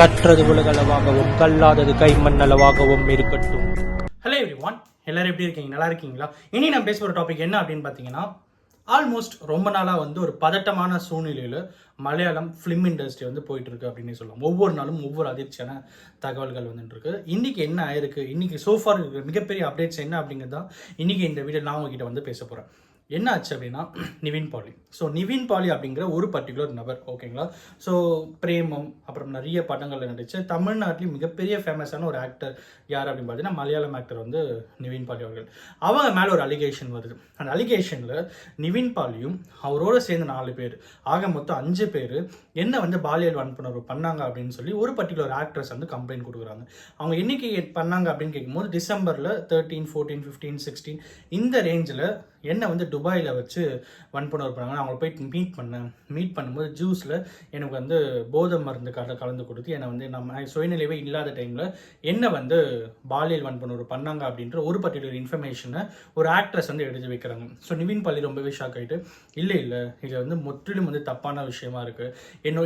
கற்றது உலகளவாகவும் கல்லாதது கைமண்ணளவாகவும் இருக்கட்டும். Hello everyone, எல்லாரும் எப்படி இருக்கீங்க? நல்லா இருக்கீங்களா? இனி நான் பேச ஒரு டாபிக் என்ன அப்படின்னு பார்த்தீங்கன்னா, ஆல்மோஸ்ட் ரொம்ப நாளாக வந்து ஒரு பதட்டமான சூழ்நிலையில் மலையாளம் ஃபிலிம் இண்டஸ்ட்ரி வந்து போயிட்டு இருக்கு அப்படின்னு சொல்லலாம். ஒவ்வொரு நாளும் ஒவ்வொரு அதிர்ச்சியான தகவல்கள் வந்துட்டு இருக்கு. இன்னைக்கு என்ன ஆயிருக்கு, இன்னைக்கு சோஃபார் இருக்கிற மிகப்பெரிய அப்டேட்ஸ் என்ன அப்படிங்கிறது தான் இன்னைக்கு இந்த வீடியோ நான் உங்ககிட்ட வந்து பேச போகிறேன். என்ன ஆச்சு அப்படின்னா, நிவின் பாலி. ஸோ நிவின் பாலி அப்படிங்கிற ஒரு பர்டிகுலர் நபர், ஓகேங்களா. ஸோ பிரேமம், அப்புறம் நிறைய படங்களில் நடிச்சு தமிழ்நாட்டிலையும் மிகப்பெரிய ஃபேமஸான ஒரு ஆக்டர் யார் அப்படின்னு பார்த்தீங்கன்னா, மலையாளம் ஆக்டர் வந்து நிவின் பாலி அவர்கள். அவங்க மேலே ஒரு அலிகேஷன் வருது. அந்த அலிகேஷனில் நிவின் பாலியும் அவரோட சேர்ந்து 4 பேர், ஆக மொத்தம் 5 பேர் என்ன வந்து பாலியல் வன்புணர்வு பண்ணாங்க அப்படின்னு சொல்லி ஒரு பர்டிகுலர் ஆக்ட்ரஸ் வந்து கம்ப்ளைண்ட் கொடுக்குறாங்க. அவங்க என்னைக்கு பண்ணாங்க அப்படின்னு கேட்கும்போது டிசம்பரில் 13, 14, 15, 16 இந்த ரேஞ்சில் என்ன வந்து துபாயில் வச்சு வன்புணர்வு பண்ணாங்க. அவங்கள போய் மீட் பண்ணும்போது ஜூஸில் எனக்கு வந்து போதை மருந்து கலந்து கொடுத்து என்னை வந்து நம்ம சுயநிலைவே இல்லாத டைமில் என்ன வந்து பாலியல் வன்புணர்வு பண்ணாங்க அப்படின்ற ஒரு பர்டிகுலர் இன்ஃபர்மேஷனை ஒரு ஆக்ட்ரஸ் வந்து எடுத்து வைக்கிறாங்க. ஸோ நிவின் பாலி ரொம்பவே ஷாக் ஆகிட்டு, இல்லை இது வந்து முற்றிலும் வந்து தப்பான விஷயமா இருக்குது,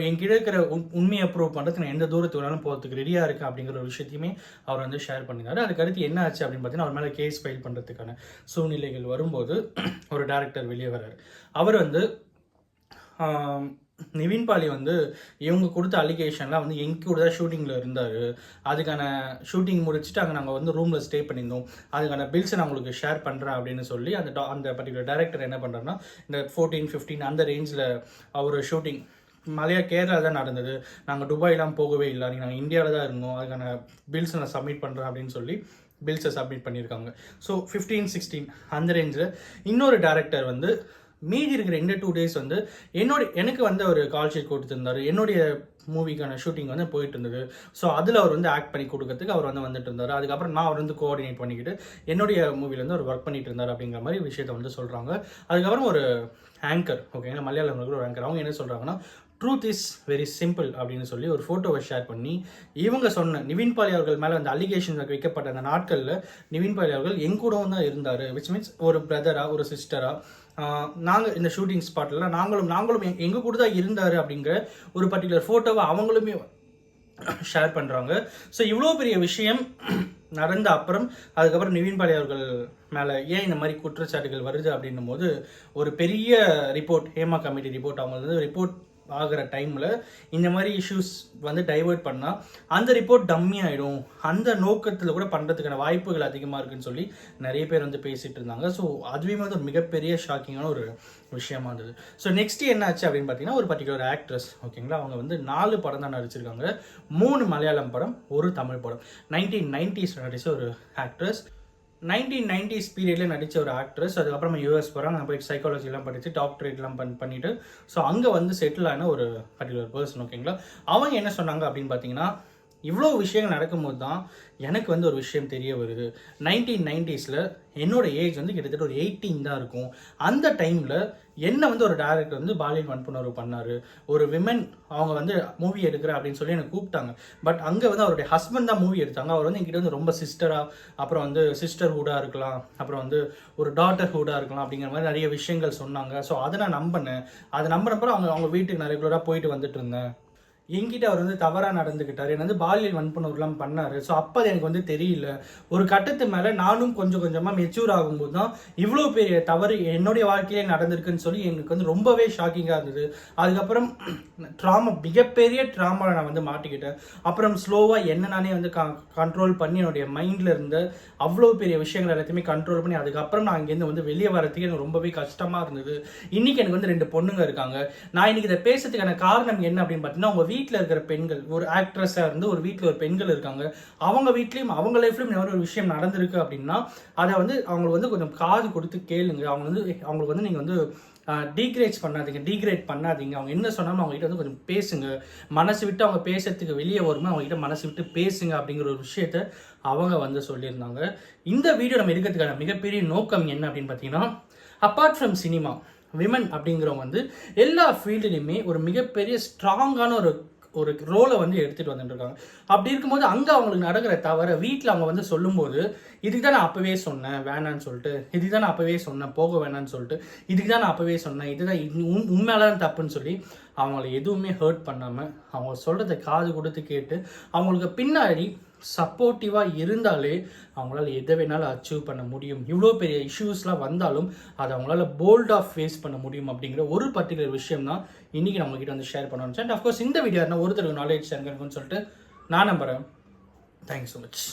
என்கிட்ட இருக்கிற உண்மையை ப்ரூவ் பண்ணுறதுக்கு நான் எந்த தூரத்துக்கு வேணாலும் போகிறதுக்கு ரெடியாக இருக்குது அப்படிங்கிற ஒரு விஷயத்தையுமே அவர் வந்து ஷேர் பண்ணினார். அதுக்கடுத்து என்ன ஆச்சு அப்படின்னு பார்த்தீங்கன்னா, அவர் மேலே கேஸ் ஃபைல் பண்ணுறதுக்கான சூழ்நிலைகள் வரும்போது ஒரு டைரக்டர் வெளியே வர்றாரு. அவர் வந்து நிவின் பாலி வந்து இவங்க கொடுத்த அலிகேஷன்லாம் வந்து எங்க கூட தான் ஷூட்டிங்கில் இருந்தார், அதுக்கான ஷூட்டிங் முடிச்சுட்டு அங்கே நாங்கள் வந்து ரூமில் ஸ்டே பண்ணியிருந்தோம், அதுக்கான பில்ஸை நான் உங்களுக்கு ஷேர் பண்ணுறேன் அப்படின்னு சொல்லி அந்த பர்டிகுலர் டைரக்டர் என்ன பண்ணுறாருன்னா, இந்த 14, 15 அந்த ரேஞ்சில் அவர் ஷூட்டிங் கேரளா தான் நடந்தது, நாங்கள் துபாய்லாம் போகவே இல்லை, நாங்கள் இந்தியாவில் தான் இருந்தோம், அதுக்கான பில்ஸை நான் சப்மிட் பண்ணுறேன் அப்படின்னு சொல்லி பில்ஸை சப்மிட் பண்ணியிருக்காங்க. ஸோ 15, 16 அந்த ரேஞ்சில் இன்னொரு டேரக்டர் வந்து மீதி இருக்கிற இந்த 2 days வந்து எனக்கு வந்து ஒரு கால் ஷீட் கொடுத்துருந்தாரு. என்னுடைய மூவிக்கான ஷூட்டிங் வந்து போயிட்டு இருந்தது. ஸோ அதில் அவர் வந்து ஆக்ட் பண்ணி கொடுக்கறதுக்கு அவர் வந்து வந்துட்டு இருந்தார். அதுக்கப்புறம் நான் அவர் வந்து கோஆர்டினேட் பண்ணிக்கிட்டு என்னுடைய மூவியில் வந்து அவர் ஒர்க் பண்ணிட்டு இருந்தார் அப்படிங்கிற மாதிரி விஷயத்தை வந்து சொல்கிறாங்க. அதுக்கப்புறம் ஒரு ஆங்கர், ஓகேங்களா, மலையாளம் ஒரு ஆங்கர், அவங்க என்ன சொல்கிறாங்கன்னா, ட்ரூத் இஸ் வெரி சிம்பிள் அப்படின்னு சொல்லி ஒரு ஃபோட்டோவை ஷேர் பண்ணி இவங்க சொன்ன நிவின் பாலி அவர்கள் மேலே அந்த அலிகேஷன் வைக்கப்பட்ட அந்த நாட்களில் நிவின் பாலி அவர்கள் எங்கூடவும் தான் இருந்தார், விச் மீன்ஸ் ஒரு பிரதராக ஒரு சிஸ்டராக நாங்கள் இந்த ஷூட்டிங் ஸ்பாட்டில் நாங்களும் எங்கள் கூட தான் இருந்தார் அப்படிங்கிற ஒரு பர்டிகுலர் ஃபோட்டோவை அவங்களுமே ஷேர் பண்ணுறாங்க. ஸோ இவ்வளோ பெரிய விஷயம் நடந்த அப்புறம் அதுக்கப்புறம் நிவின் பாலி அவர்கள் மேலே ஏன் இந்த மாதிரி குற்றச்சாட்டுகள் வருது அப்படின்னும் போது ஒரு பெரிய ரிப்போர்ட், ஹேமா கமிட்டி ரிப்போர்ட், அவங்க வந்து ரிப்போர்ட் ஆகிற டைமில் இந்த மாதிரி இஷ்யூஸ் வந்து டைவர்ட் பண்ணால் அந்த ரிப்போர்ட் டம்மி ஆகிடும், அந்த நோக்கத்தில் கூட பண்ணுறதுக்கான வாய்ப்புகள் அதிகமாக இருக்குன்னு சொல்லி நிறைய பேர் வந்து பேசிகிட்டு இருந்தாங்க. ஸோ அதுவே வந்து ஒரு மிகப்பெரிய ஷாக்கிங்கான ஒரு விஷயமா இருந்தது. ஸோ நெக்ஸ்ட் என்ன ஆச்சு அப்படின்னு பார்த்தீங்கன்னா, ஒரு பர்டிகுலர் ஆக்ட்ரஸ், ஓகேங்களா, அவங்க வந்து 4 படம் தான் நடிச்சிருக்காங்க. 3 மலையாளம் படம், ஒரு தமிழ் படம். 1990s நடித்த ஒரு ஆக்ட்ரஸ், 1990s பீரியடில் நடித்த ஒரு ஆக்ட்ரஸ். அதுக்கப்புறமா யூஎஸ் போகிறாங்க, அங்கே போயிட்டு சைக்காலஜிலாம் படித்து டாக்டரேட்லாம் பண்ணிவிட்டு ஸோ அங்கே வந்து செட்டில் ஆன ஒரு பர்டிகுலர் பர்சன், ஓகேங்களா. அவங்க என்ன சொன்னாங்க அப்படின்னு பார்த்தீங்கன்னா, இவ்வளோ விஷயங்கள் நடக்கும்போது தான் எனக்கு வந்து ஒரு விஷயம் தெரிய வருது. 1990s என்னோட ஏஜ் வந்து கிட்டத்தட்ட ஒரு 18 தான் இருக்கும். அந்த டைமில் என்ன வந்து ஒரு டைரக்டர் வந்து பாலியல் வன்புணர்வு பண்ணார், ஒரு விமன் அவங்க வந்து மூவி எடுக்கிற அப்படின்னு சொல்லி எனக்கு கூப்பிட்டாங்க. பட் அங்கே வந்து அவருடைய ஹஸ்பண்ட் தான் மூவி எடுத்தாங்க. அவர் வந்து என்கிட்ட வந்து ரொம்ப சிஸ்டராக, அப்புறம் வந்து சிஸ்டர்ஹுட்டாக இருக்கலாம், அப்புறம் வந்து ஒரு டாட்டர்ஹுட்டாக இருக்கலாம் அப்படிங்கிற மாதிரி நிறைய விஷயங்கள் சொன்னாங்க. ஸோ அதை நான் நம்பினேன். அதை நம்பினப்பறம் அவங்க வீட்டுக்கு ரெகுலராக போயிட்டு வந்துட்டு இருந்தேன். என்கிட்ட அவர் வந்து தவறாக நடந்துக்கிட்டார், என்ன வந்து பாலியல் வன்புணர்வுலாம் பண்ணார். ஸோ அப்போ அது எனக்கு வந்து தெரியல. ஒரு கட்டத்து மேலே நானும் கொஞ்சம் கொஞ்சமாக மெச்சூர் ஆகும்போது தான் இவ்வளோ பெரிய தவறு என்னுடைய வாழ்க்கையிலே நடந்திருக்குன்னு சொல்லி எனக்கு வந்து ரொம்பவே ஷாக்கிங்காக இருந்தது. அதுக்கப்புறம் மிகப்பெரிய ட்ராமாவில் நான் வந்து மாட்டிக்கிட்டேன். அப்புறம் ஸ்லோவாக என்ன நானே வந்து கண்ட்ரோல் பண்ணி என்னுடைய மைண்டில் இருந்த அவ்வளோ பெரிய விஷயங்கள் எல்லாத்தையுமே கண்ட்ரோல் பண்ணி அதுக்கப்புறம் நான் இங்கேருந்து வந்து வெளியே வரதுக்கு எனக்கு ரொம்பவே கஷ்டமாக இருந்தது. இன்றைக்கி எனக்கு வந்து 2 பொண்ணுங்க இருக்காங்க. நான் இன்றைக்கி இதை பேசுறதுக்கான காரணம் என்ன அப்படின்னு பார்த்தீங்கன்னா, அவங்க வீட்டில் இருக்கிற பெண்கள், ஒரு ஆக்ட்ரஸாக இருந்து ஒரு வீட்டில் ஒரு பெண்கள் இருக்காங்க, அவங்க வீட்லேயும் அவங்க லைஃப்லையும் இந்த மாதிரி ஒரு விஷயம் நடந்திருக்கு அப்படின்னா அதை வந்து அவங்களுக்கு வந்து கொஞ்சம் காது கொடுத்து கேளுங்க. அவங்களுக்கு வந்து நீங்கள் வந்து டீக்ரேட் பண்ணாதீங்க. அவங்க என்ன சொன்னாலும் அவங்ககிட்ட வந்து கொஞ்சம் பேசுங்க. மனசு விட்டு அவங்க பேசுறதுக்கு வெளியே வரும்போது அவங்ககிட்ட மனசு விட்டு பேசுங்க அப்படிங்கிற ஒரு விஷயத்த அவங்க வந்து சொல்லியிருந்தாங்க. இந்த வீடியோ நம்ம எடுக்கிறதுக்கான மிகப்பெரிய நோக்கம் என்ன அப்படின்னு பார்த்தீங்கன்னா, அப்பார்ட் ஃப்ரம் சினிமா, விமன் அப்படிங்கிறவங்க வந்து எல்லா ஃபீல்டுலையுமே ஒரு மிகப்பெரிய ஸ்ட்ராங்கான ஒரு ரோலை வந்து எடுத்துகிட்டு வந்துட்டு இருக்காங்க. அப்படி இருக்கும்போது அங்கே அவங்களுக்கு நடக்கிற தவிர வீட்டில் அவங்க வந்து சொல்லும்போது, இதுக்கு தான் நான் அப்போவே சொன்னேன் வேணான்னு சொல்லிட்டு, இதுக்கு தான் நான் அப்போவே சொன்னேன் போக வேணான்னு சொல்லிட்டு, இதுக்கு தான் நான் அப்போவே சொன்னேன், இதுதான் உண்மையால தான் தப்புன்னு சொல்லி அவங்கள எதுவுமே ஹர்ட் பண்ணாமல் அவங்க சொல்கிறத காது கொடுத்து கேட்டு அவங்களுக்கு பின்னாடி சப்போர்ட்டிவாக இருந்தாலே அவங்களால எதை வேணாலும் அச்சீவ் பண்ண முடியும். இவ்வளோ பெரிய இஷ்யூஸ்லாம் வந்தாலும் அதை அவங்களால போல்டாக ஃபேஸ் பண்ண முடியும் அப்படிங்கிற ஒரு பர்டிகுலர் விஷயம் தான் இன்றைக்கி நம்மக்கிட்ட வந்து ஷேர் பண்ணணும். அண்ட் அஃப்கோர்ஸ் இந்த வீடியோ ஒருத்தருக்கு நாலேஜ் ஷேர் இருக்குன்னு சொல்லிட்டு நான் நம்புகிறேன். Thank you so much.